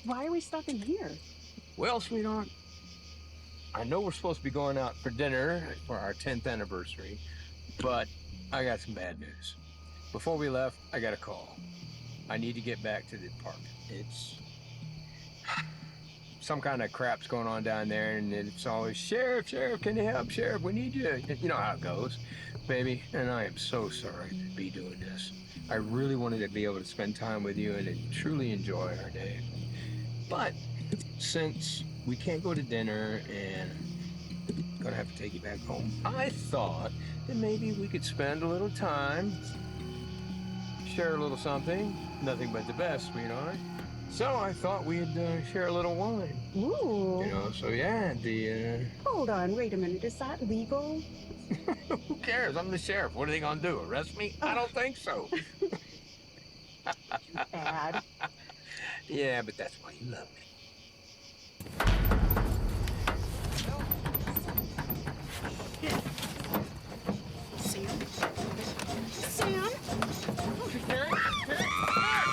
Why are we stopping here? Well, sweetheart, I know we're supposed to be going out for dinner for our 10th anniversary, but I got some bad news. Before we left, I got a call. I need to get back to the apartment. It's some kind of crap's going on down there, and it's always, Sheriff, Sheriff, can you help? Sheriff, we need you. You know how it goes, baby. And I am so sorry to be doing this. I really wanted to be able to spend time with you and to truly enjoy our day. But since we can't go to dinner and I'm gonna have to take you back home, I thought that maybe we could spend a little time, share a little something. Nothing but the best, sweetheart. So I thought we'd share a little wine. Ooh. So yeah, Hold on, wait a minute. Is that legal? who cares? I'm the sheriff. What are they gonna do? Arrest me? I don't think so. Bad. Yeah, but that's why you love me. Sam? Sam? Carrie? Carrie?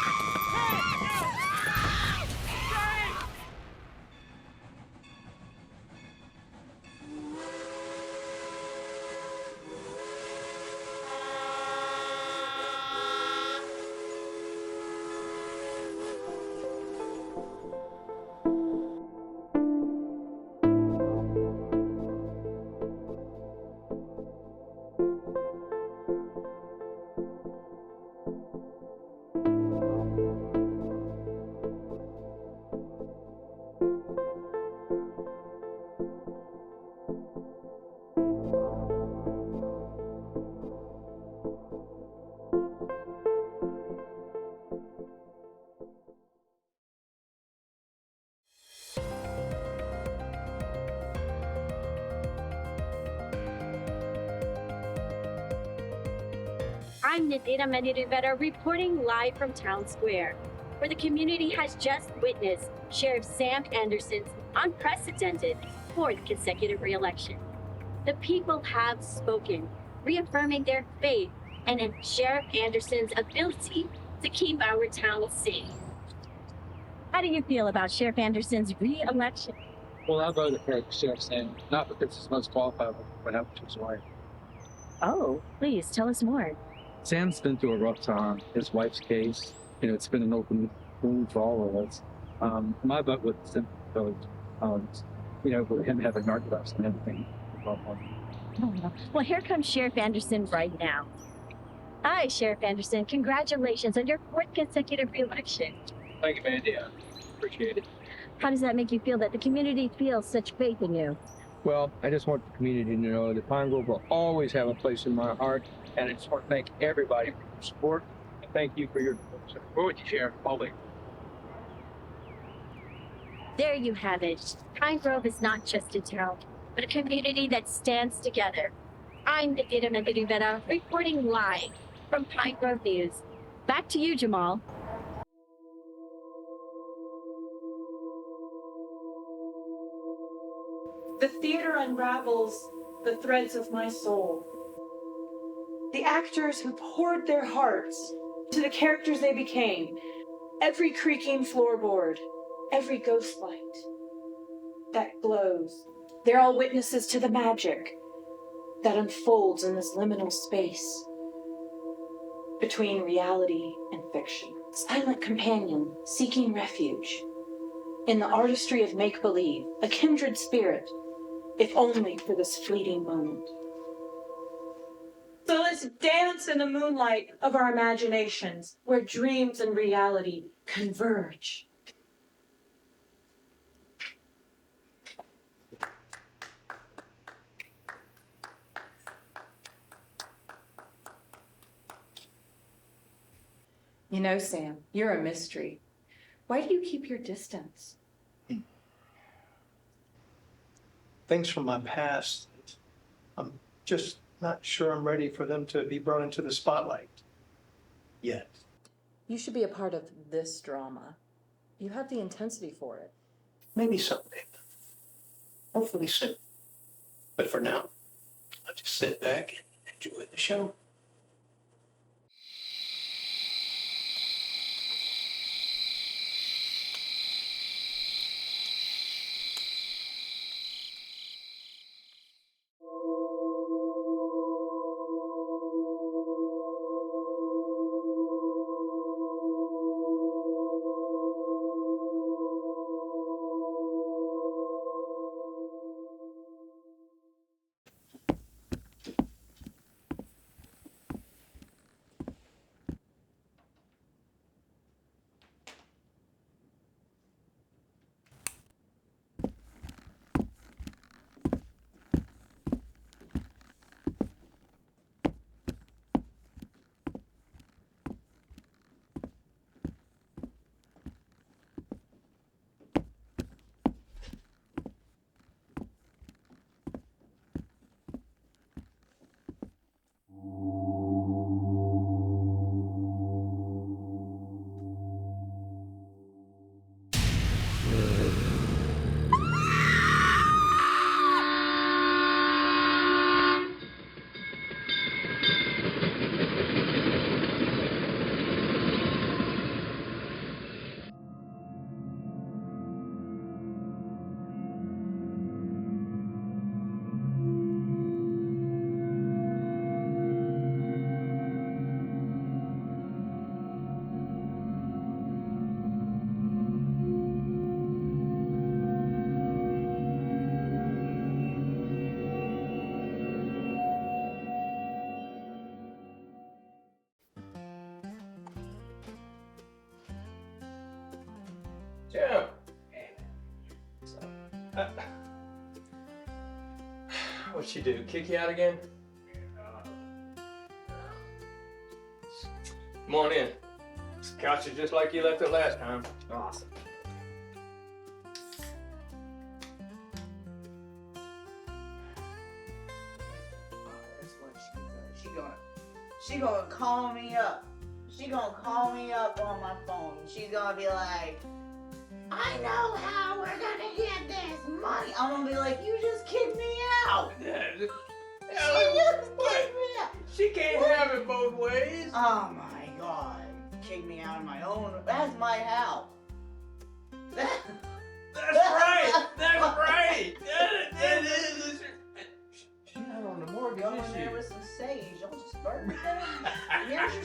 I'm Nadia Mandy Rivera reporting live from Town Square, where the community has just witnessed Sheriff Sam Anderson's unprecedented fourth consecutive re-election. The people have spoken, reaffirming their faith and in Sheriff Anderson's ability to keep our town safe. How do you feel about Sheriff Anderson's re-election? Well, I voted for Sheriff Sam, not because he's most qualified, but how much his wife. Oh, please tell us more. Sam's been through a rough time. His wife's case, it's been an open wound for all of us. My vote was simply because, with him having narcotics and everything. Well, here comes Sheriff Anderson right now. Hi, Sheriff Anderson. Congratulations on your fourth consecutive re-election. Thank you, Mandy. I appreciate it. How does that make you feel that the community feels such faith in you? Well, I just want the community to know that Pinegrove will always have a place in my heart, and I just want to thank everybody for your support, and thank you for your support, Sheriff Paulie. There you have it. Pinegrove is not just a town, but a community that stands together. I'm Nadia Mandy Rivera, reporting live from Pinegrove News. Back to you, Jamal. The theater unravels the threads of my soul. The actors who poured their hearts to the characters they became, every creaking floorboard, every ghost light that glows, they're all witnesses to the magic that unfolds in this liminal space between reality and fiction. Silent companion seeking refuge in the artistry of make-believe, a kindred spirit, if only for this fleeting moment. So let's dance in the moonlight of our imaginations, where dreams and reality converge. You know, Sam, you're a mystery. Why do you keep your distance? Things from my past, I'm just not sure I'm ready for them to be brought into the spotlight yet. You should be a part of this drama. You have the intensity for it. Maybe someday. Hopefully soon. But for now, I'll just sit back and enjoy the show. What'd she do? Kick you out again? Come on in. This couch is just like you left it last time. Awesome. That's what she gonna call me up. She gonna call me up on my phone. She's gonna be like, I know how we're gonna get this money. I'm gonna be like, you just kicked me out. She just kicked me out. She can't have it both ways. Oh my God. Kick me out of my own. That's my house. That's right. That's right. That is. She's not on the mortgage, Go in is there she? with some sage. I'll just burn it down. Here's your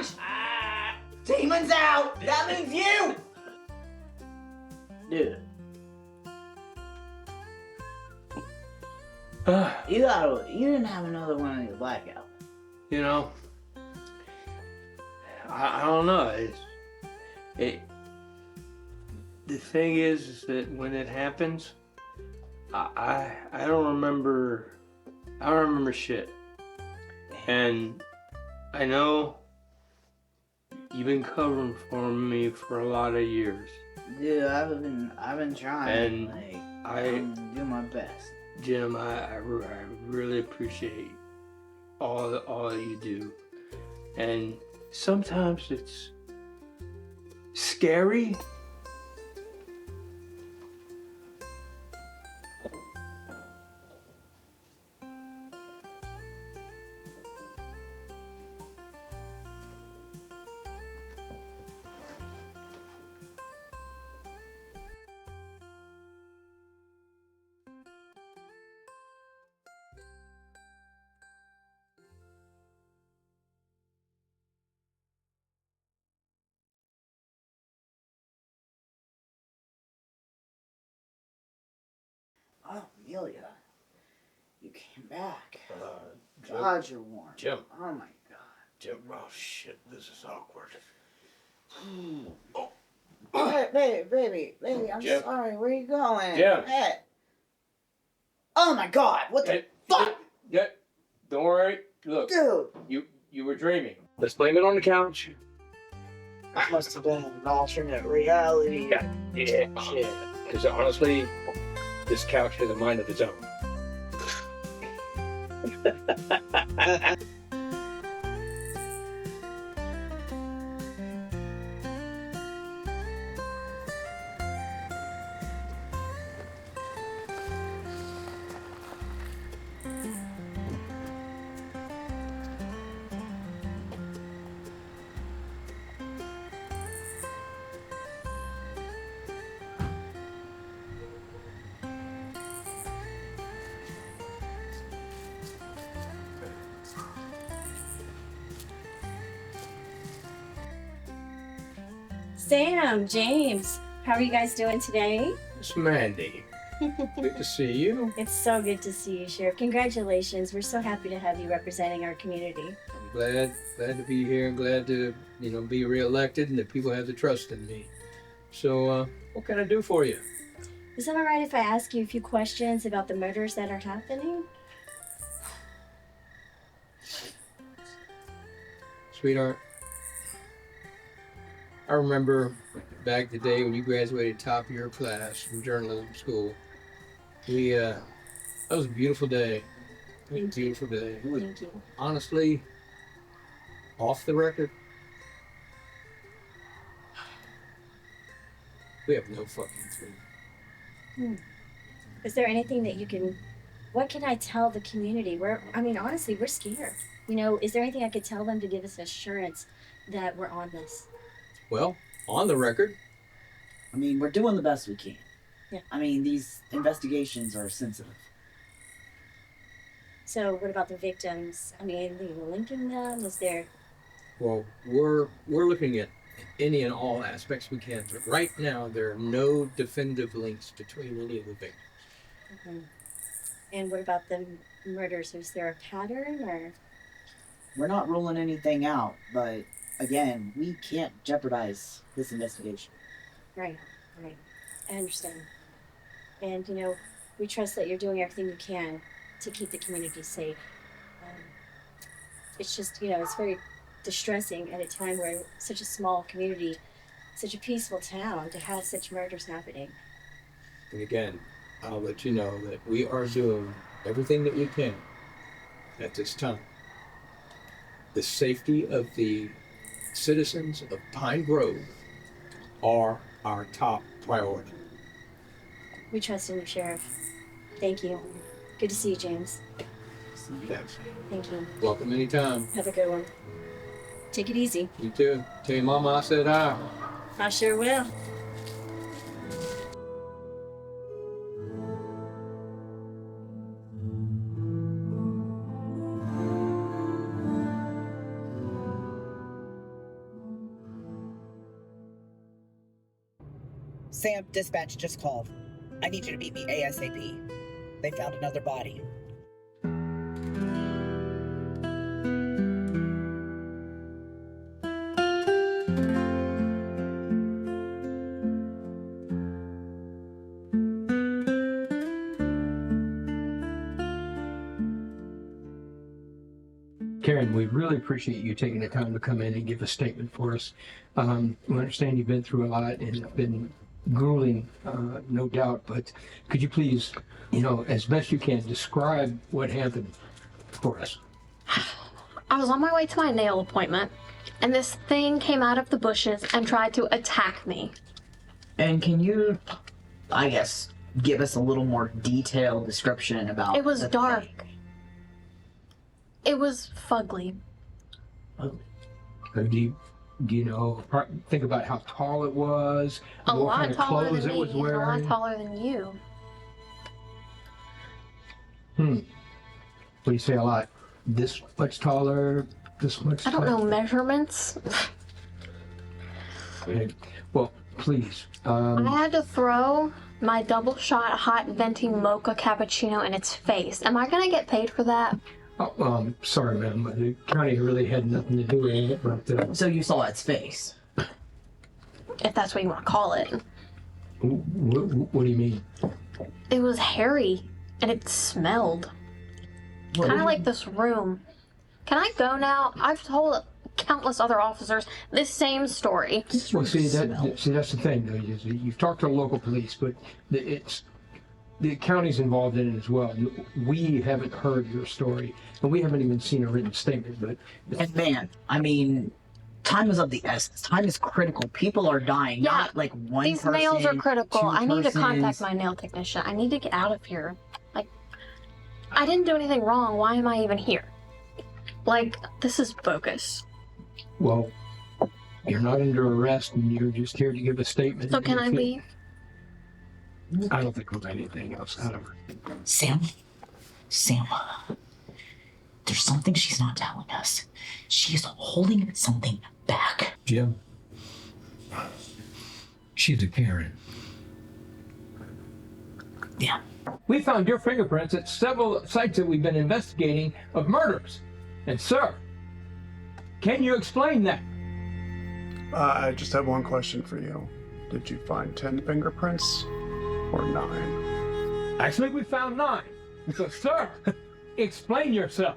sage. Demons out. That means you. Dude. You didn't have another one of your blackout. You know, I don't know. The thing is that when it happens, I don't remember. I don't remember shit. And I know you've been covering for me for a lot of years. Dude, I've been trying. And I'm doing my best. Jim, I really appreciate all that you do. And sometimes it's scary. Oh, Amelia, you came back. God, you're warm. Jim. Oh my God. Jim, oh shit, this is awkward. Hey, baby, I'm Jim. sorry. Where are you going? Jim. Hey. Oh my God, what the fuck? Yeah, don't worry. Look, Dude. you were dreaming. Let's blame it on the couch. That must have been an alternate reality. Yeah. Shit. Because honestly, this couch has a mind of its own. Sam, James, how are you guys doing today? It's Mandy. Good to see you. It's so good to see you, Sheriff. Congratulations. We're so happy to have you representing our community. I'm glad to be here. Glad to, be reelected and that people have the trust in me. So, what can I do for you? Is that all right if I ask you a few questions about the murders that are happening? Sweetheart, I remember back the day when you graduated top of your class from journalism school. That was a beautiful day. It was a beautiful day. It was, Thank you. honestly, off the record, we have no fucking clue. Is there anything that what can I tell the community? Honestly, we're scared. Is there anything I could tell them to give us assurance that we're on this? Well, on the record. We're doing the best we can. Yeah. These investigations are sensitive. So what about the victims? Are you linking them? Is there... Well, we're looking at any and all aspects we can, but right now there are no definitive links between any of the victims. Mm-hmm. And what about the murders? Is there a pattern, or...? We're not ruling anything out, but again, we can't jeopardize this investigation. Right. I understand. And, we trust that you're doing everything you can to keep the community safe. It's just, it's very distressing at a time where such a small community, such a peaceful town, to have such murders happening. And again, I'll let you know that we are doing everything that we can at this time. The safety of the citizens of Pinegrove are our top priority. We trust in you, Sheriff. Thank you. Good to see you, James. Yes. Thank you. Welcome anytime. Have a good one. Take it easy. You too. Tell your mama I said hi. I sure will. Sam, dispatch just called. I need you to meet me ASAP. They found another body. Karen, we really appreciate you taking the time to come in and give a statement for us. We understand you've been through a lot and it's been grueling, no doubt, but could you please, as best you can, describe what happened for us? I was on my way to my nail appointment, and this thing came out of the bushes and tried to attack me. And can you, I guess, give us a little more detailed description about It was the dark. thing? It was fugly. Do you know, think about how tall it was, A what lot kind of taller clothes than it me, was and a lot wearing? taller than you. What do you say, a lot? This much taller, this much I taller? don't know measurements. Okay. Well, please. I had to throw my double shot hot venti mocha cappuccino in its face. Am I gonna get paid for that? Sorry, ma'am, but the county really had nothing to do with it, but... So you saw its face? If that's what you want to call it. What do you mean? It was hairy, and it smelled. Kind of like this room. Can I go now? I've told countless other officers this same story. Well, see, that's the thing, though. You've talked to the local police, but the county's involved in it as well. We haven't heard your story, and we haven't even seen a written statement, but... And man, I mean, time is of the essence. Time is critical. People are dying, Yeah, not like one These person, nails are critical. two I need to contact persons. my nail technician. I need to get out of here. I didn't do anything wrong. Why am I even here? This is bogus. Well, you're not under arrest, and you're just here to give a statement. So can I leave? I don't think we'll get anything else out of her. Sam, there's something she's not telling us. She's holding something back. Jim, she's a Karen. Yeah. We found your fingerprints at several sites that we've been investigating of murders. And sir, can you explain that? I just have one question for you. Did you find 10 fingerprints or 9? Actually, we found 9. So sir, explain yourself.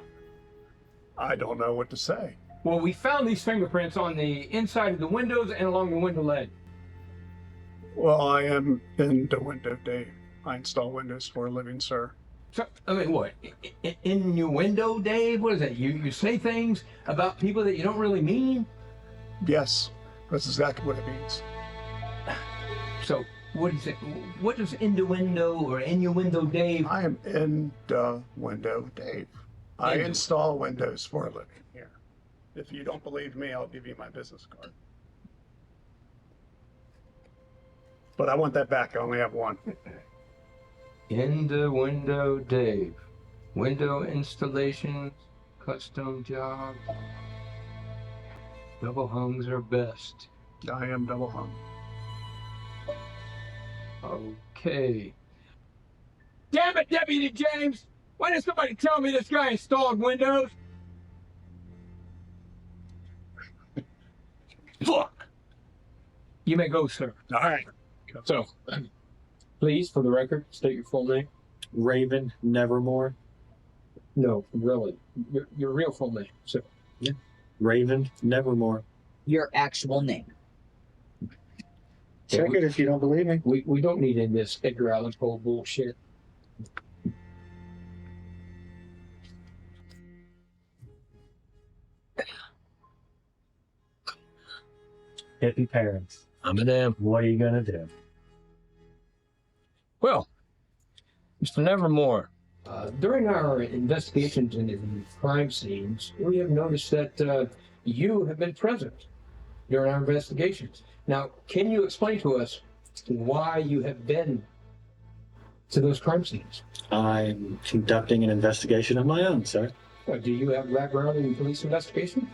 I don't know what to say. Well, we found these fingerprints on the inside of the windows and along the window ledge. Well, I am in the window, Dave. I install windows for a living, sir. So, I mean, what? Innuendo, Dave? What is that? You say things about people that you don't really mean? Yes, that's exactly what it means. So, what is it? What does innuendo or innuendo, Dave? I am in the window, Dave. I install windows for a living here. If you don't believe me, I'll give you my business card. But I want that back. I only have one. In the window, Dave. Window installations, custom jobs. Double hungs are best. I am double hung. Okay. Damn it, Deputy James! Why didn't somebody tell me this guy installed windows? Fuck! You may go, sir. All right. So, Please, for the record, state your full name. Raven Nevermore. No, really. Your real full name, sir. Yeah. Raven Nevermore. Your actual name. Check it if you don't believe me. We don't need in this Edgar Allan Poe bullshit. Hippie parents. I'm a damn. What are you gonna do? Well, Mr. Nevermore, during our investigations into the crime scenes, we have noticed that you have been present during our investigations. Now, can you explain to us why you have been to those crime scenes? I'm conducting an investigation of my own, sir. Do you have a background in police investigation?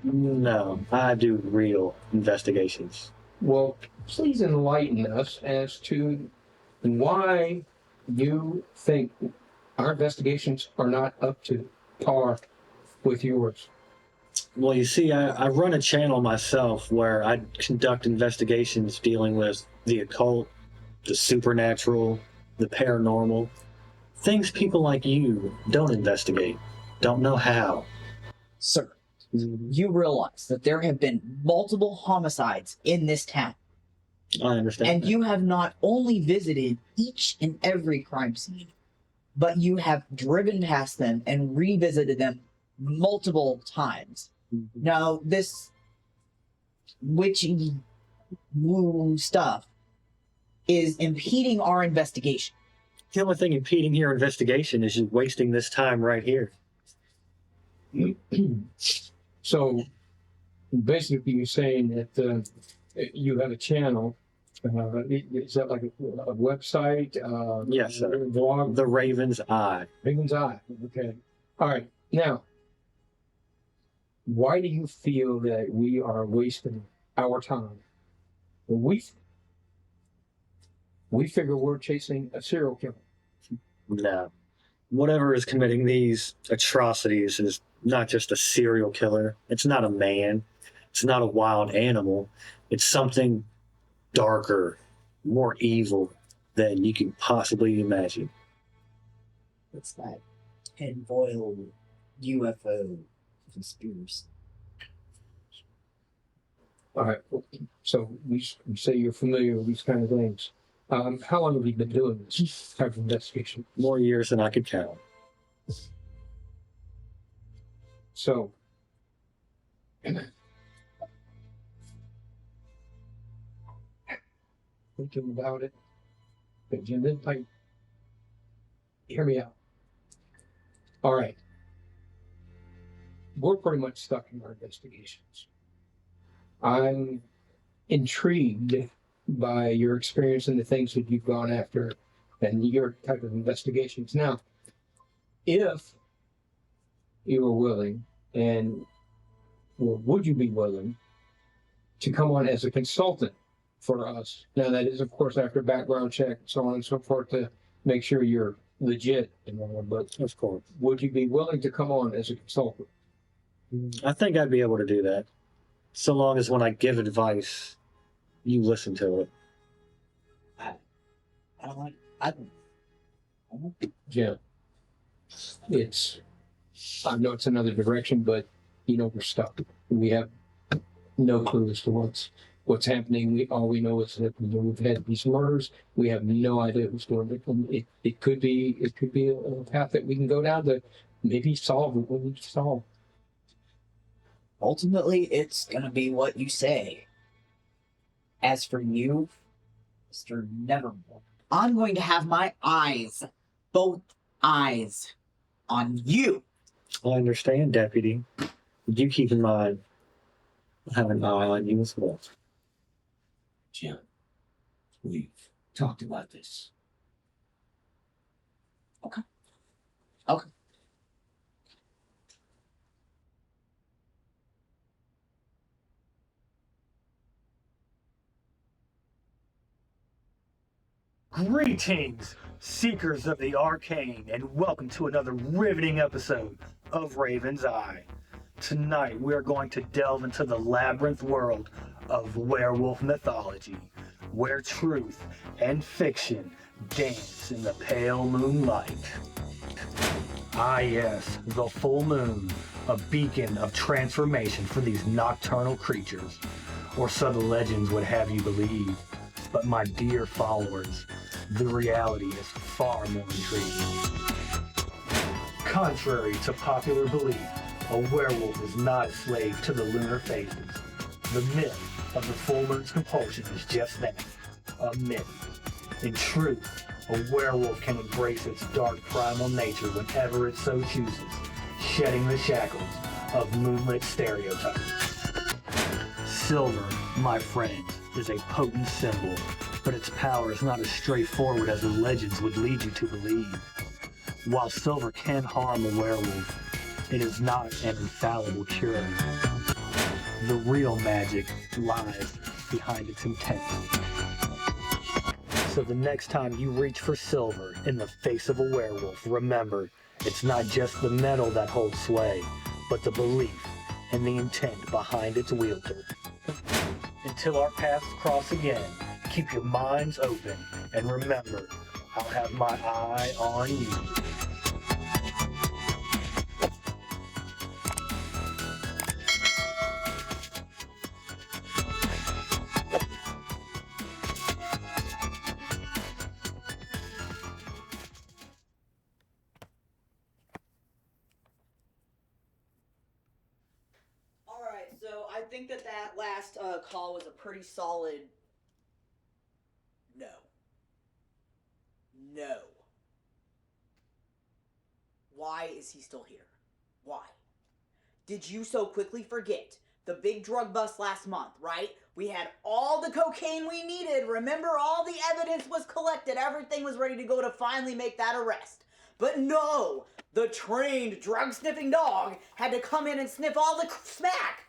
No, I do real investigations. Well, please enlighten us as to why you think our investigations are not up to par with yours. Well, you see, I run a channel myself where I conduct investigations dealing with the occult, the supernatural, the paranormal. Things people like you don't investigate, don't know how. Sir, you realize that there have been multiple homicides in this town. I understand. And that. you have not only visited each and every crime scene, but you have driven past them and revisited them multiple times. Mm-hmm. Now, this witchy woo stuff is impeding our investigation. The only thing impeding your investigation is you wasting this time right here. So, basically, you're saying that you have a channel. Is that like a website? Yes, sir. Blog? The Raven's Eye. Raven's Eye. Okay. All right. Now, why do you feel that we are wasting our time? We figure we're chasing a serial killer. No. Whatever is committing these atrocities is not just a serial killer. It's not a man. It's not a wild animal. It's something darker, more evil than you can possibly imagine. What's that? Tinfoil UFO conspiracy. All right. So we say you're familiar with these kind of things. How long have you been doing this type of investigation? More years than I could count. So, thinking about it, but Jim, then like, hear me out. All right, we're pretty much stuck in our investigations. I'm intrigued by your experience and the things that you've gone after and your type of investigations. Now, if you were willing, and or would you be willing to come on as a consultant for us? Now, that is, of course, after a background check, so on and so forth, to make sure you're legit and all, but Of course. would you be willing to come on as a consultant? I think I'd be able to do that. So long as when I give advice, you listen to it. I don't Jim, I know it's another direction, but we're stuck. We have no clue as to what's happening. All we know is that we've had these murders. We have no idea who's doing it. It could be a path that we can go down to maybe solve what we need to solve. Ultimately, it's gonna be what you say. As for you, Mr. Nevermore, I'm going to have my eyes, both eyes, on you. I understand, Deputy. You keep in mind, I have an eye on you as well. Jim, we've talked about this. Okay. Greetings, seekers of the arcane, and welcome to another riveting episode of Raven's Eye. Tonight, we are going to delve into the labyrinth world of werewolf mythology, where truth and fiction dance in the pale moonlight. Ah yes, the full moon, a beacon of transformation for these nocturnal creatures, or so the legends would have you believe. But my dear followers, the reality is far more intriguing. Contrary to popular belief, a werewolf is not a slave to the lunar phases. The myth of the full moon's compulsion is just that, a myth. In truth, a werewolf can embrace its dark primal nature whenever it so chooses, shedding the shackles of moonlit stereotypes. Silver, my friends, is a potent symbol, but its power is not as straightforward as the legends would lead you to believe. While silver can harm a werewolf, it is not an infallible cure. The real magic lies behind its intent. So the next time you reach for silver in the face of a werewolf, remember, it's not just the metal that holds sway, but the belief and the intent behind its wielder. Until our paths cross again, keep your minds open, and remember, I'll have my eye on you. Alright, so I think that last call was a pretty solid no. No. Why is he still here? Why? Did you so quickly forget the big drug bust last month, right? We had all the cocaine we needed. Remember, all the evidence was collected. Everything was ready to go to finally make that arrest. But no, the trained drug-sniffing dog had to come in and sniff all the smack.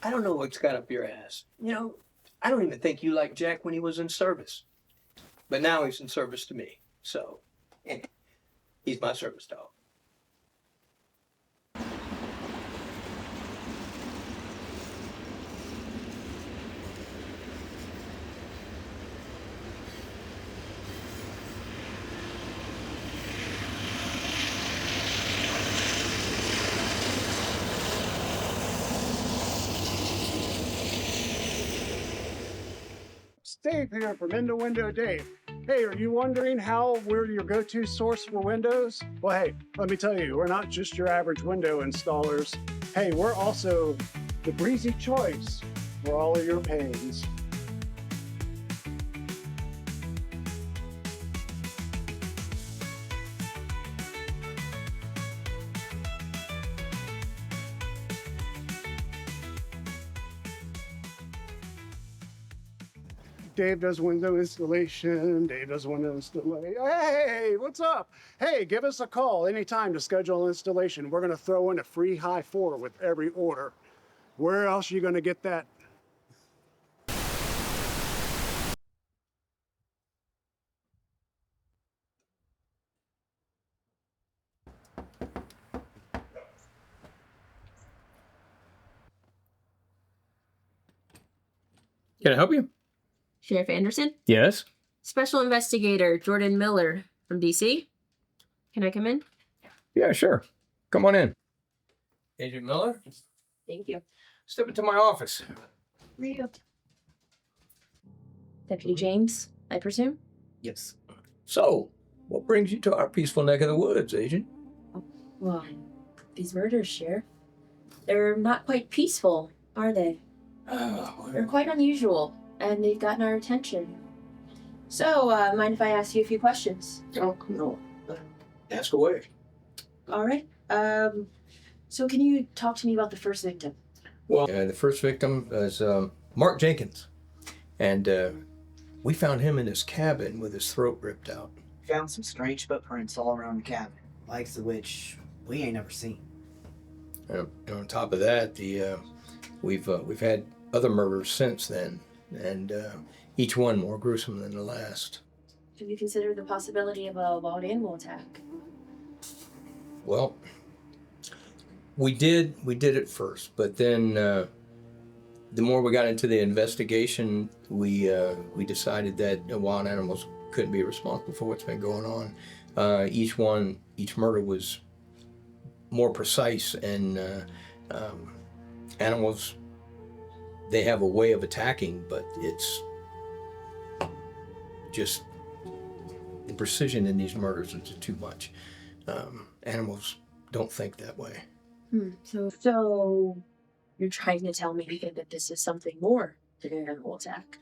I don't know what's got up your ass. You know, I don't even think you liked Jack when he was in service. But now he's in service to me. So, he's my service dog. Dave here from Window Dave. Hey, are you wondering how we're your go-to source for windows? Well, hey, let me tell you, we're not just your average window installers. Hey, we're also the breezy choice for all of your pains. Dave does window installation. Dave does window installation. Hey, what's up? Hey, give us a call anytime to schedule installation. We're going to throw in a free high 4 with every order. Where else are you going to get that? Can I help you? Sheriff Anderson? Yes. Special Investigator Jordan Miller from DC. Can I come in? Yeah, sure. Come on in. Agent Miller? Thank you. Step into my office. Where you? Deputy James, I presume? Yes. So, what brings you to our peaceful neck of the woods, Agent? Well, these murders, Sheriff. They're not quite peaceful, are they? They're quite unusual, and they've gotten our attention. So, mind if I ask you a few questions? Oh, no. Ask away. All right. So can you talk to me about the first victim? Well, the first victim is Mark Jenkins. And we found him in his cabin with his throat ripped out. Found some strange footprints all around the cabin, likes of which we ain't never seen. And on top of that, we've had other murders since then, and each one more gruesome than the last. Have you considered the possibility of a wild animal attack? Well, we did at first, but then the more we got into the investigation, we decided that wild animals couldn't be responsible for what's been going on. Each murder was more precise, and animals, they have a way of attacking, but it's just the precision in these murders is too much. Animals don't think that way. So you're trying to tell me that this is something more than an animal attack?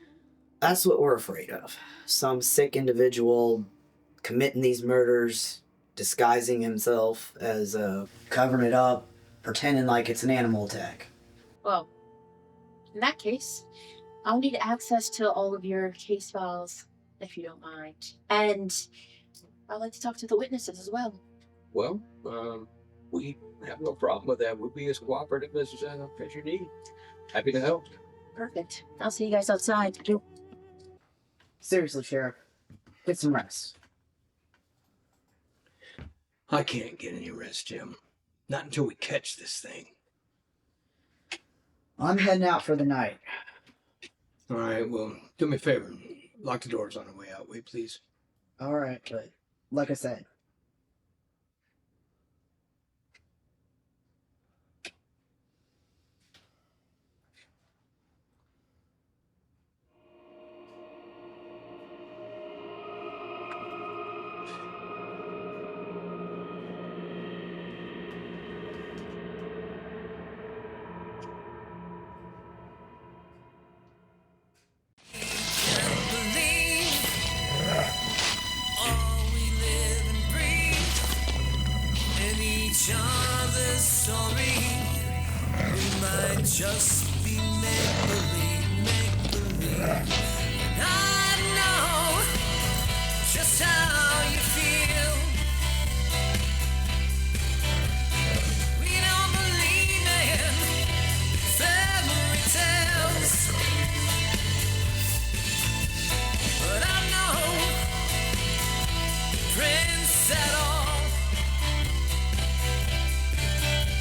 That's what we're afraid of. Some sick individual committing these murders, disguising himself as covering it up, pretending like it's an animal attack. Well, in that case, I'll need access to all of your case files, if you don't mind. And I'd like to talk to the witnesses as well. Well, we have no problem with that. We'll be as cooperative as you need. Happy to help. Perfect. I'll see you guys outside. Seriously, Sheriff, get some rest. I can't get any rest, Jim. Not until we catch this thing. I'm heading out for the night. All right, well, do me a favor. Lock the doors on the way out, will you, please? All right, but like I said, just be make-believe. And I know just how you feel. We don't believe in fairy tales, but I know Prince at all.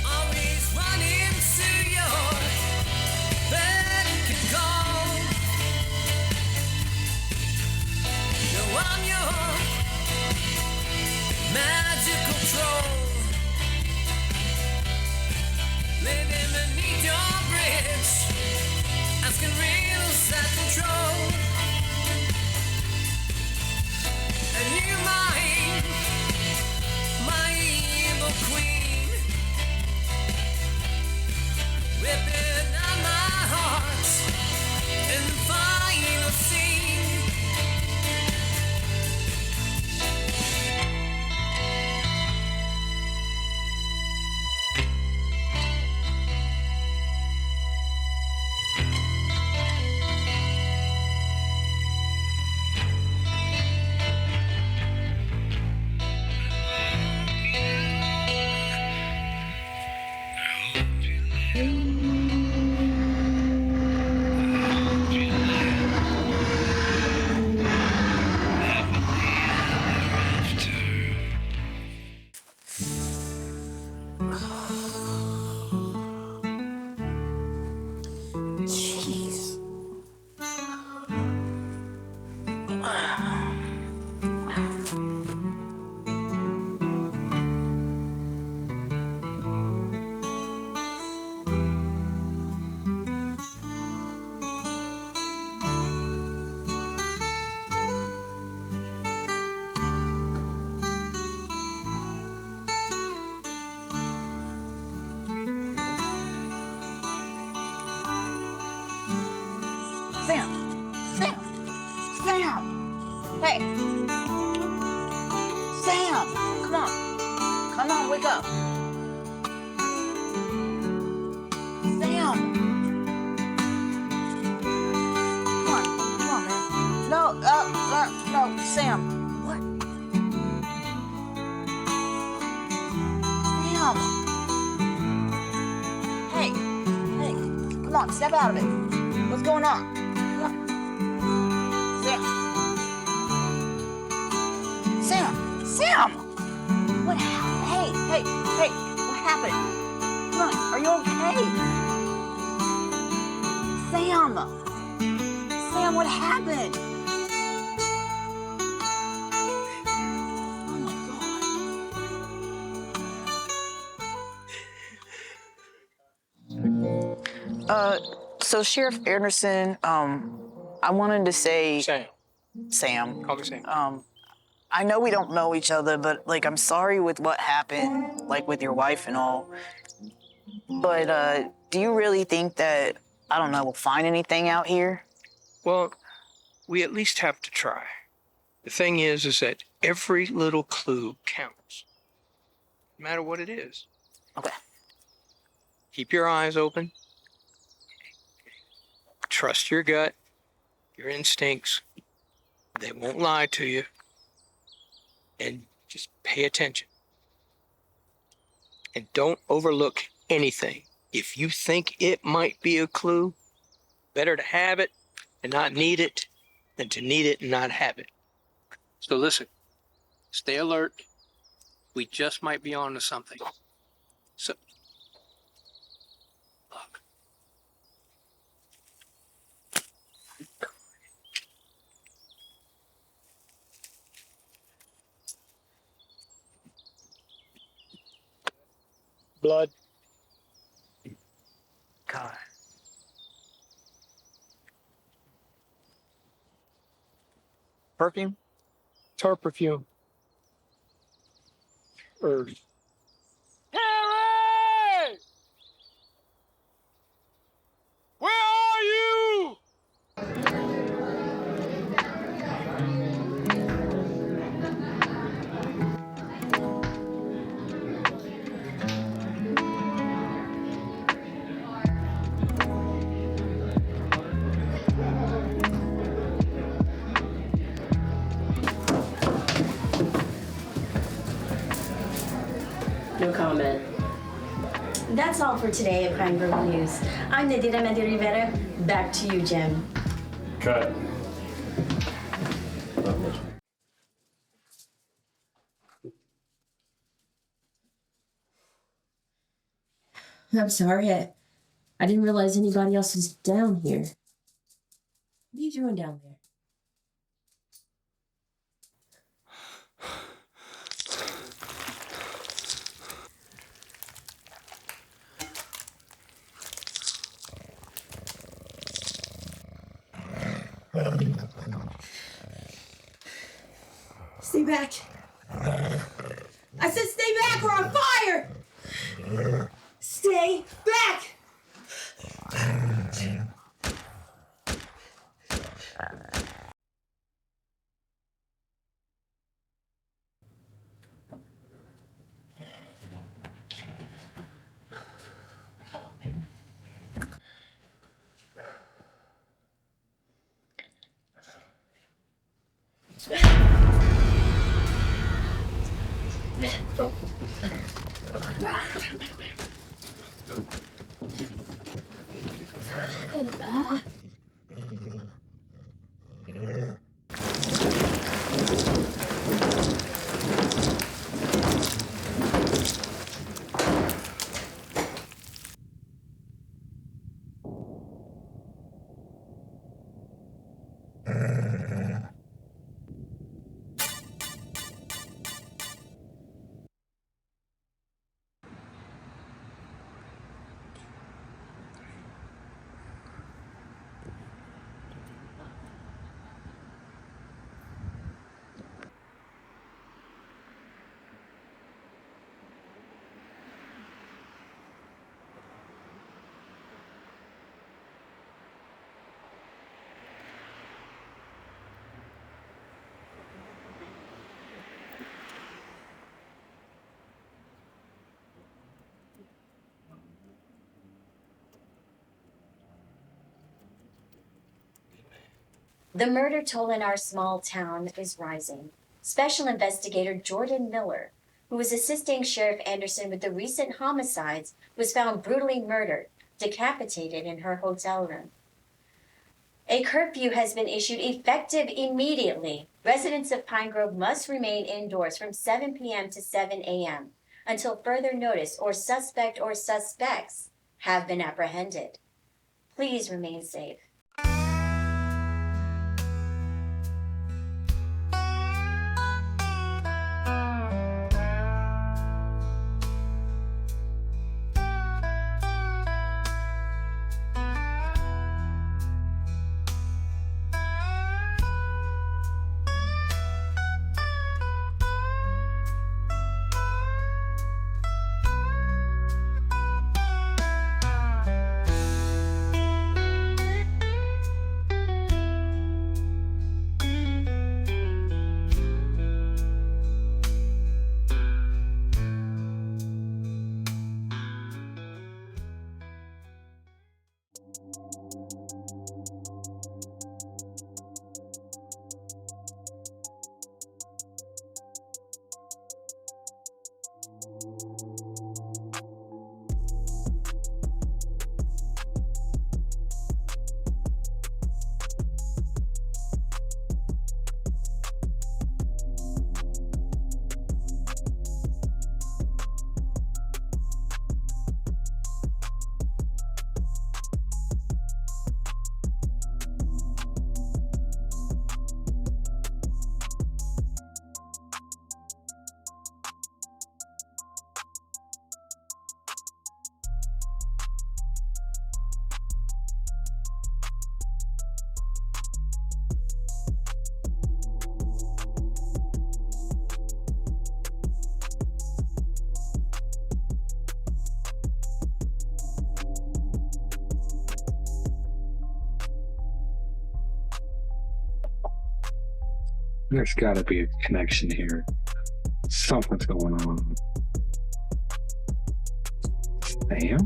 Always running to your I'm your magical troll, living beneath your bridge, asking riddles at control. And you, my evil queen, ripping out my heart in the final scene. Hey! Sam! Come on! Come on, wake up! Sam! Come on, man. No, Sam. What? Sam! Hey, come on, step out of it. going on? Sam! What happened? Hey, what happened? Come on, are you okay? Sam, what happened? So Sheriff Anderson, I wanted to say... Sam. Call me Sam. I know we don't know each other, but, like, I'm sorry with what happened, like, with your wife and all. But, do you really think that, I don't know, we'll find anything out here? Well, we at least have to try. The thing is that every little clue counts, no matter what it is. Okay. Keep your eyes open. Trust your gut, your instincts. They won't lie to you. And just pay attention. And don't overlook anything. If you think it might be a clue, better to have it and not need it than to need it and not have it. So listen, stay alert. We just might be on to something. So, look. Blood. God. Perfume? Tar perfume. Earth. Carrie! Where are you? No comment. That's all for today at Pinegrove News. I'm Nadia Mandy Rivera. Back to you, Jim. Cut. I'm sorry. I didn't realize anybody else was down here. What are you doing down there? Stay back. I said stay back, we're on fire! Stay back! The murder toll in our small town is rising. Special Investigator Jordan Miller, who was assisting Sheriff Anderson with the recent homicides, was found brutally murdered, decapitated in her hotel room. A curfew has been issued effective immediately. Residents of Pinegrove must remain indoors from 7 p.m. to 7 a.m. until further notice or suspect or suspects have been apprehended. Please remain safe. There's got to be a connection here. Something's going on. Sam?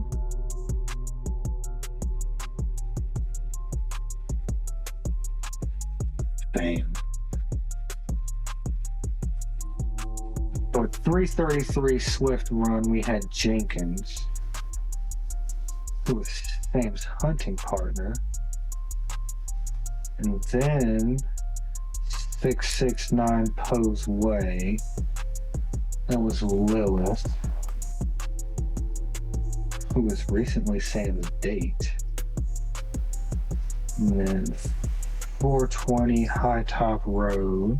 Sam. So at 3:33 Swift Run, we had Jenkins, who was Sam's hunting partner. And then 669 Poe's Way. That was Lilith, who was recently Sam's date. And then 420 High Top Road.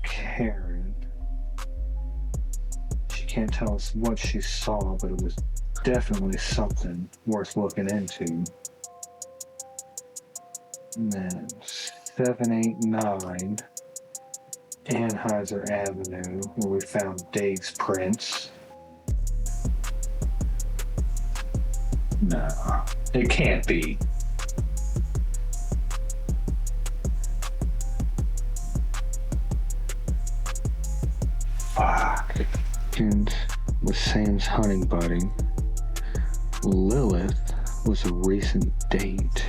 Karen. She can't tell us what she saw, but it was definitely something worth looking into. And then 789 Anheuser Avenue, where we found Dave's prints. No, it can't be. Fuck. And was Sam's hunting buddy. Lilith was a recent date.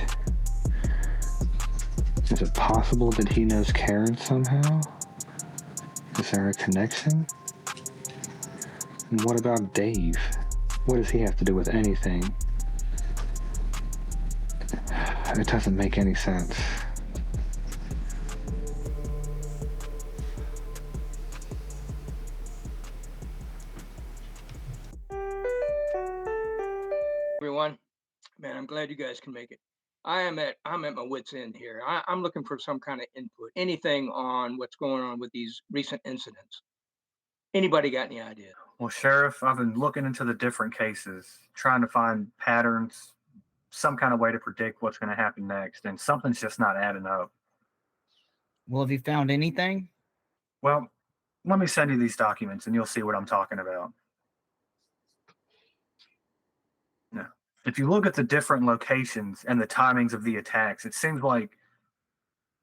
Is it possible that he knows Karen somehow? Is there a connection? And what about Dave? What does he have to do with anything? It doesn't make any sense. Everyone, man, I'm glad you guys can make it. I'm at my wit's end here. I'm looking for some kind of input, anything on what's going on with these recent incidents. Anybody got any idea? Well, Sheriff, I've been looking into the different cases, trying to find patterns, some kind of way to predict what's going to happen next, and something's just not adding up. Well, have you found anything? Well, let me send you these documents and you'll see what I'm talking about. Now, if you look at the different locations and the timings of the attacks, it seems like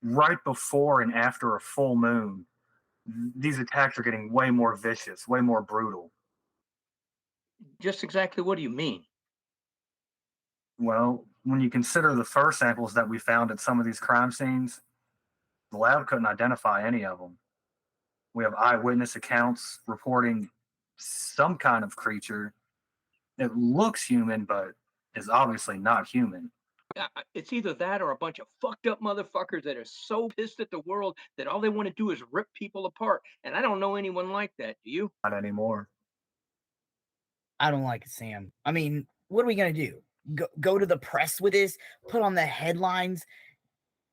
right before and after a full moon, these attacks are getting way more vicious, way more brutal. Just exactly what do you mean? Well, when you consider the fur samples that we found at some of these crime scenes, the lab couldn't identify any of them. We have eyewitness accounts reporting some kind of creature. It looks human, but is obviously not human. It's either that or a bunch of fucked up motherfuckers that are so pissed at the world that all they want to do is rip people apart. And I don't know anyone like that. Do you? Not anymore. I don't like it, Sam. I mean, what are we gonna do? Go to the press with this? Put on the headlines?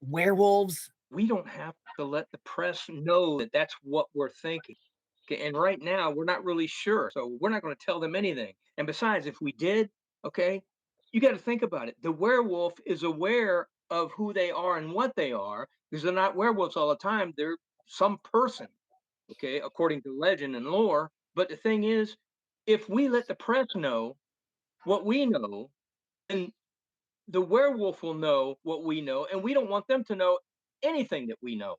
Werewolves? We don't have to let the press know that that's what we're thinking. Okay, and right now we're not really sure, so we're not going to tell them anything. And besides, if we did, okay, you got to think about it. The werewolf is aware of who they are and what they are because they're not werewolves all the time. They're some person, okay, according to legend and lore. But the thing is, if we let the press know what we know, then the werewolf will know what we know, and we don't want them to know anything that we know.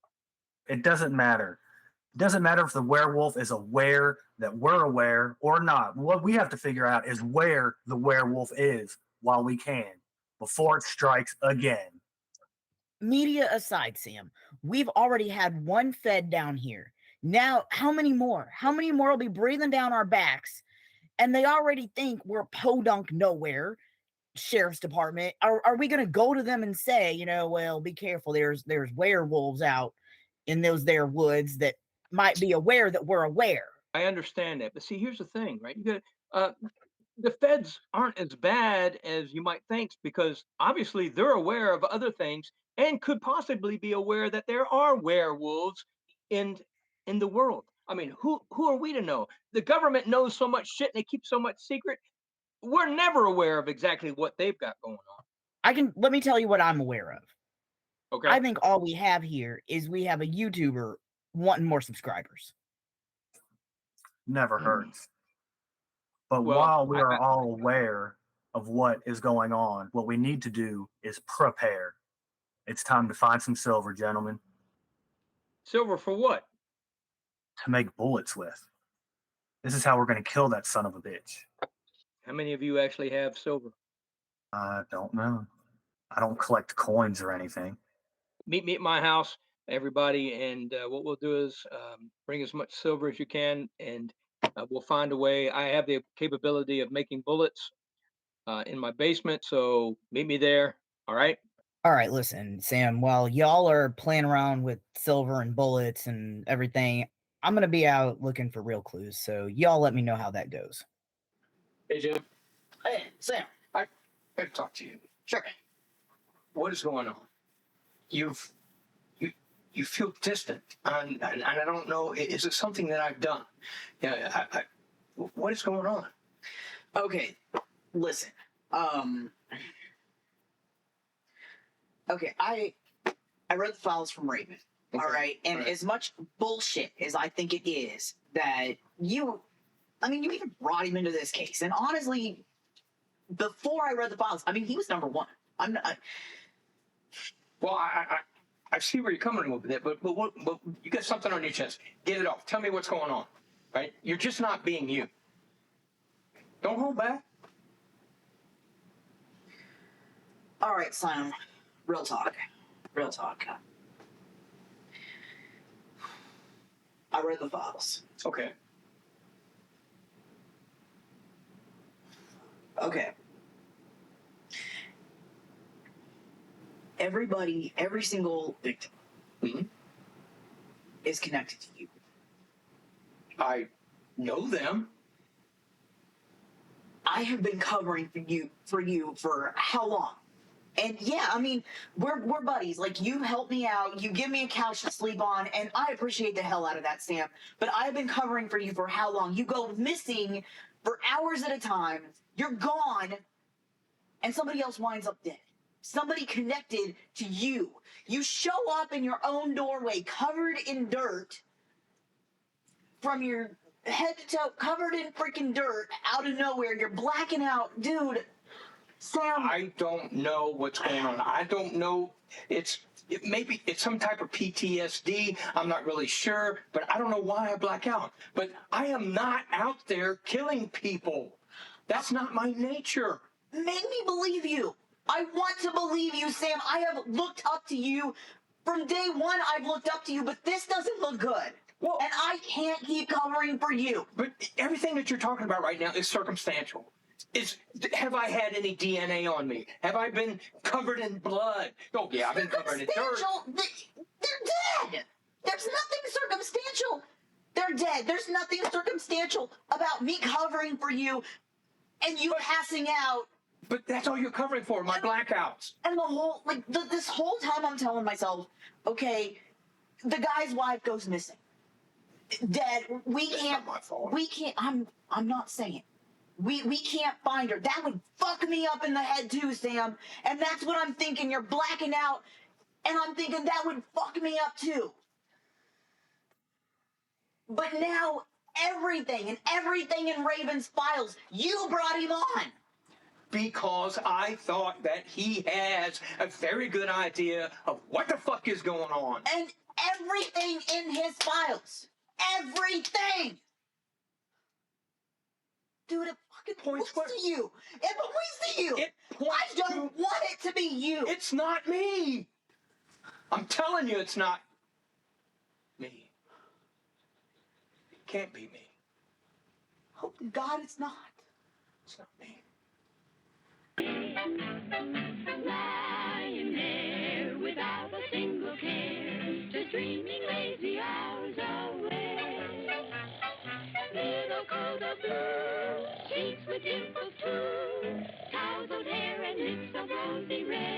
It doesn't matter. It doesn't matter if the werewolf is aware that we're aware or not. What we have to figure out is where the werewolf is while we can, before it strikes again. Media aside, Sam, we've already had one fed down here. Now, how many more? How many more will be breathing down our backs? And they already think we're podunk nowhere, sheriff's department. Are we going to go to them and say, you know, well, be careful, there's werewolves out in those there woods that might be aware that we're aware? I understand that, but see, here's the thing, right? You got the feds aren't as bad as you might think because obviously they're aware of other things and could possibly be aware that there are werewolves in the world. I mean, who are we to know? The government knows so much shit and they keep so much secret. We're never aware of exactly what they've got going on. Let me tell you what I'm aware of. Okay. I think all we have here is we have a YouTuber wanting more subscribers. Never hurts. But while we are all aware of what is going on, what we need to do is prepare. It's time to find some silver, gentlemen. Silver for what? To make bullets with. This is how we're going to kill that son of a bitch. How many of you actually have silver? I don't know. I don't collect coins or anything. Meet me at my house, everybody, and what we'll do is bring as much silver as you can, and we'll find a way. I have the capability of making bullets in my basement, so meet me there. All right? All right, listen, Sam, while y'all are playing around with silver and bullets and everything, I'm going to be out looking for real clues, so y'all let me know how that goes. Hey, Jim. Hey, Sam. I got to talk to you. Sure. What is going on? You feel distant, and I don't know. Is it something that I've done? Yeah. What is going on? Okay, listen. Okay, I read the files from Raven. Okay. All right, and as much bullshit as I think it is that you even brought him into this case, and honestly, before I read the files, I mean, he was number one. I'm not. Well, I see where you're coming with it, but you got something on your chest. Get it off. Tell me what's going on. Right? You're just not being you. Don't hold back. All right, Sam. Real talk. Real talk. I read the files. Okay. Okay. Everybody, every single victim is connected to you. I know them. I have been covering for you for how long? And yeah, I mean, we're buddies. Like, you help me out, you give me a couch to sleep on, and I appreciate the hell out of that, Sam. But I've been covering for you for how long? You go missing for hours at a time, you're gone, and somebody else winds up dead. Somebody connected to you. You show up in your own doorway covered in dirt, from your head to toe, covered in freaking dirt, out of nowhere. You're blacking out. Dude, Sam. I don't know what's going on. I don't know. Maybe it's some type of PTSD. I'm not really sure, but I don't know why I black out. But I am not out there killing people. That's not my nature. Make me believe you. I want to believe you, Sam. I have looked up to you. From day one, I've looked up to you, but this doesn't look good. Well, and I can't keep covering for you. But everything that you're talking about right now is circumstantial. Have I had any DNA on me? Have I been covered in blood? Oh, yeah, I've been covered in dirt. They're dead. There's nothing circumstantial. They're dead. There's nothing circumstantial about me covering for you and you passing out. But that's all you're covering for, my blackouts. And the whole, this whole time I'm telling myself, okay, the guy's wife goes missing. Dead. It's not my fault. I'm not saying. We can't find her. That would fuck me up in the head too, Sam. And that's what I'm thinking. You're blacking out. And I'm thinking that would fuck me up too. But now everything in Raven's files, you brought him on. Because I thought that he has a very good idea of what the fuck is going on. And everything in his files. Everything. Dude, it fucking points to you. It points to you. I don't want it to be you. It's not me. I'm telling you, it's not me. It can't be me. Hope to God it's not. It's not me. Lying there without a single care, just dreaming lazy hours away. Little coat of blue, cheeks with dimples too, tousled hair and lips of rosy red.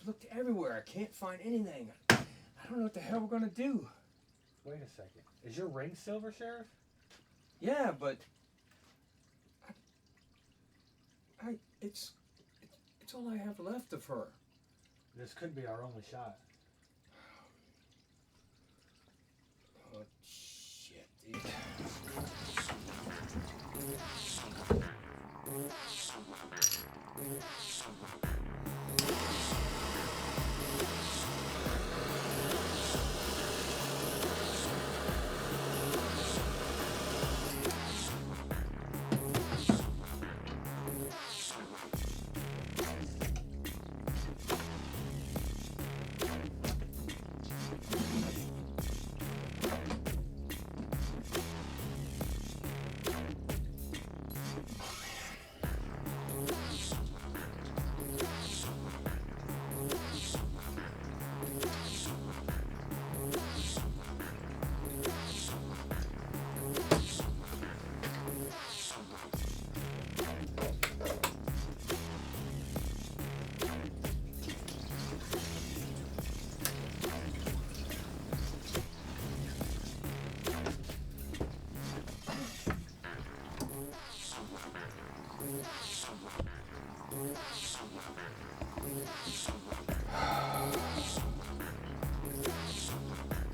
Looked everywhere. I can't find anything. I don't know what the hell we're gonna do. Wait a second. Is your ring silver, Sheriff? Yeah, but it's all I have left of her. This could be our only shot. Oh shit, dude.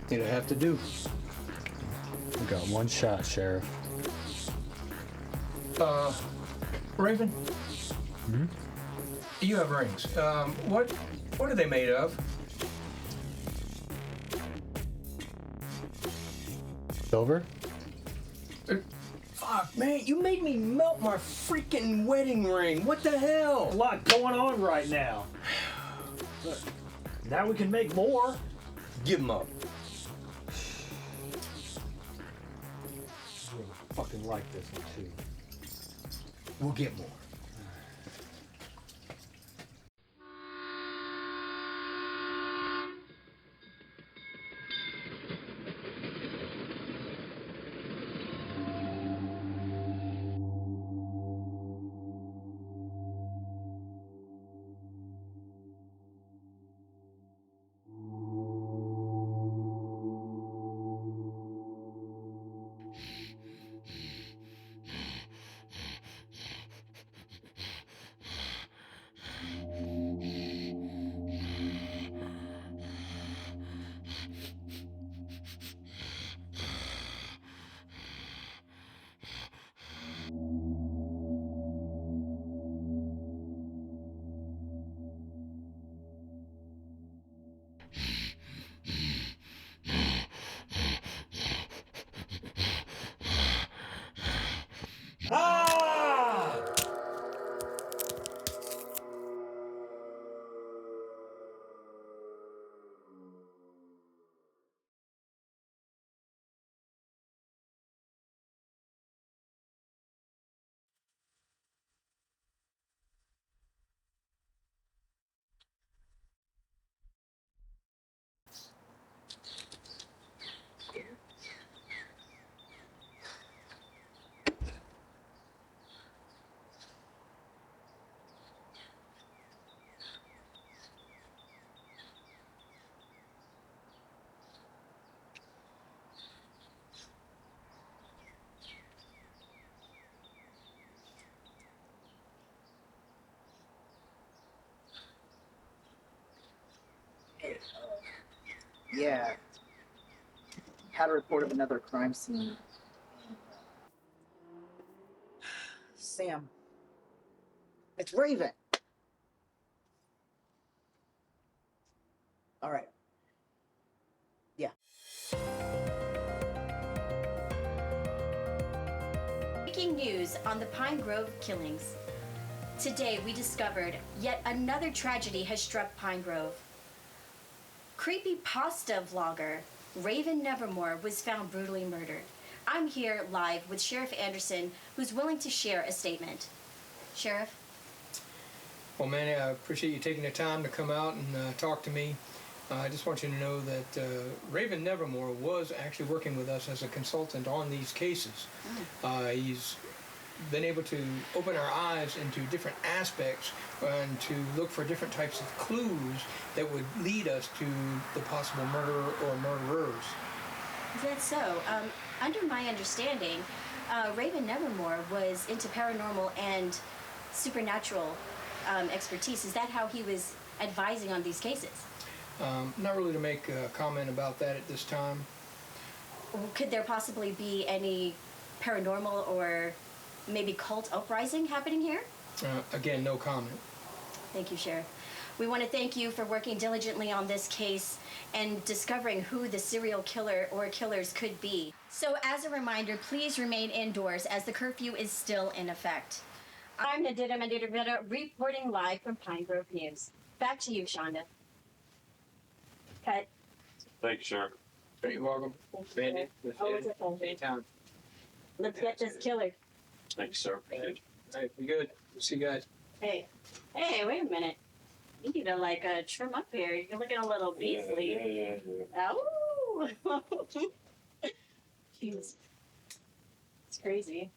What I have to do? We got one shot, Sheriff. Raven? You have rings. What are they made of? Silver? Fuck, man, you made me melt my freaking wedding ring. What the hell? A lot going on right now. Now we can make more. Give them up. I fucking like this one too. We'll get more. Yeah. Had a report of another crime scene. Sam. It's Raven. All right. Yeah. Breaking news on the Pinegrove killings. Today we discovered yet another tragedy has struck Pinegrove. Creepypasta vlogger Raven Nevermore was found brutally murdered. I'm here live with Sheriff Anderson, who's willing to share a statement. Sheriff? Well, Mandy, I appreciate you taking the time to come out and talk to me. I just want you to know that Raven Nevermore was actually working with us as a consultant on these cases. He's been able to open our eyes into different aspects and to look for different types of clues that would lead us to the possible murderer or murderers. That's so. Under my understanding, Raven Nevermore was into paranormal and supernatural expertise. Is that how he was advising on these cases? Not really to make a comment about that at this time. Could there possibly be any paranormal or maybe cult uprising happening here? Again, no comment. Thank you, Sheriff. We want to thank you for working diligently on this case and discovering who the serial killer or killers could be. So as a reminder, please remain indoors as the curfew is still in effect. I'm Nadia Mandy Rivera reporting live from Pinegrove News. Back to you, Shonda. Cut. Thank you, Sheriff. You're welcome. Mandy, anytime. Let's get this killer. Thank you, sir. All right, be good. See you guys. Hey, wait a minute. You need to trim up here. You're looking a little beastly. Oh, jeez, it's crazy.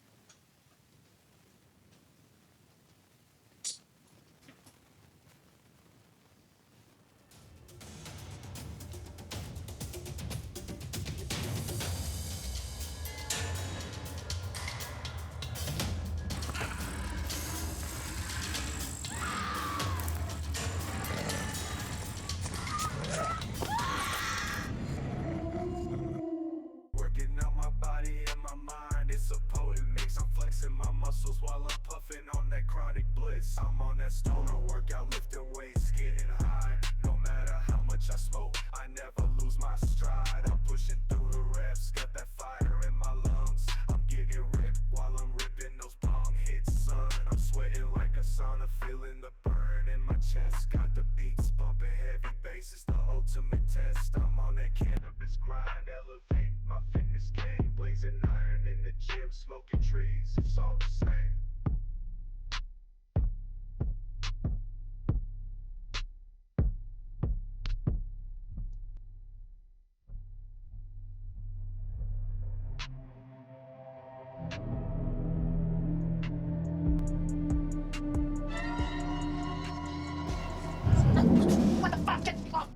What the fuck?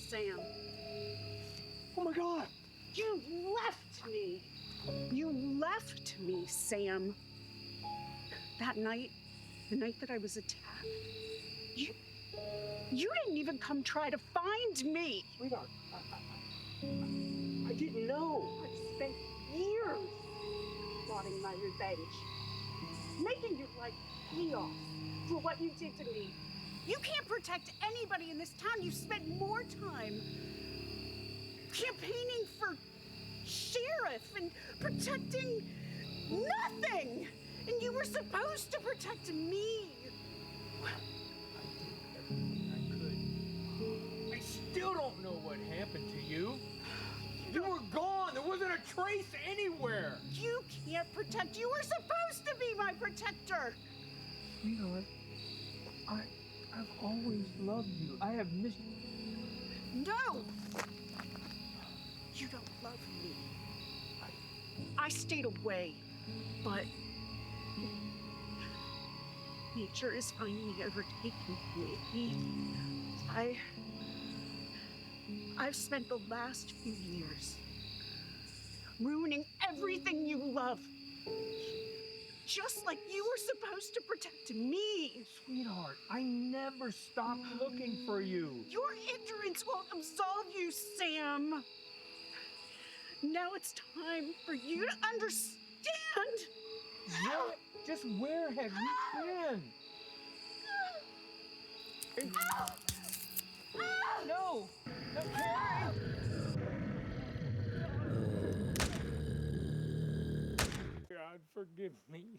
Sam. Oh my God! You left me. You left me, Sam. That night, the night that I was attacked, you didn't even come try to find me. Sweetheart, I didn't know. I've spent years plotting my revenge, making your life chaos for what you did to me. You can't protect anybody in this town. You've spent more time campaigning for sheriff and protecting nothing. And you were supposed to protect me. I still don't know what happened to you. You were gone. There wasn't a trace anywhere. You can't protect. You were supposed to be my protector. Sweetheart, I've always loved you. I have missed you. No! You don't love me. I stayed away, but nature is finally overtaking me. I've spent the last few years ruining everything you love. Just like you were supposed to protect me. Sweetheart, I never stopped looking for you. Your ignorance won't absolve you, Sam. Now it's time for you to understand. Just where have you been? No! No, Carrie! God, forgive me.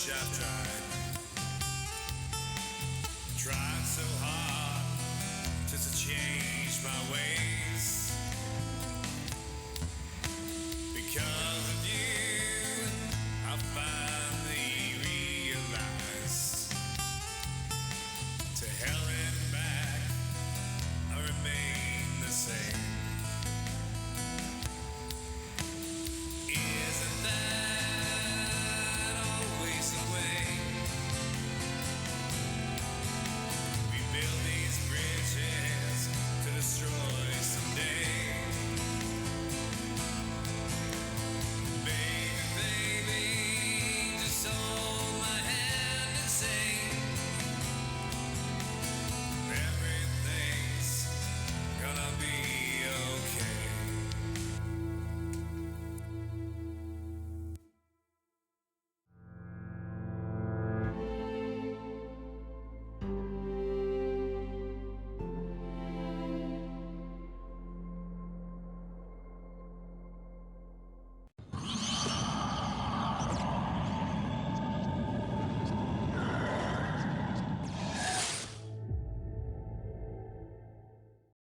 much I've tried so hard since I changed my ways.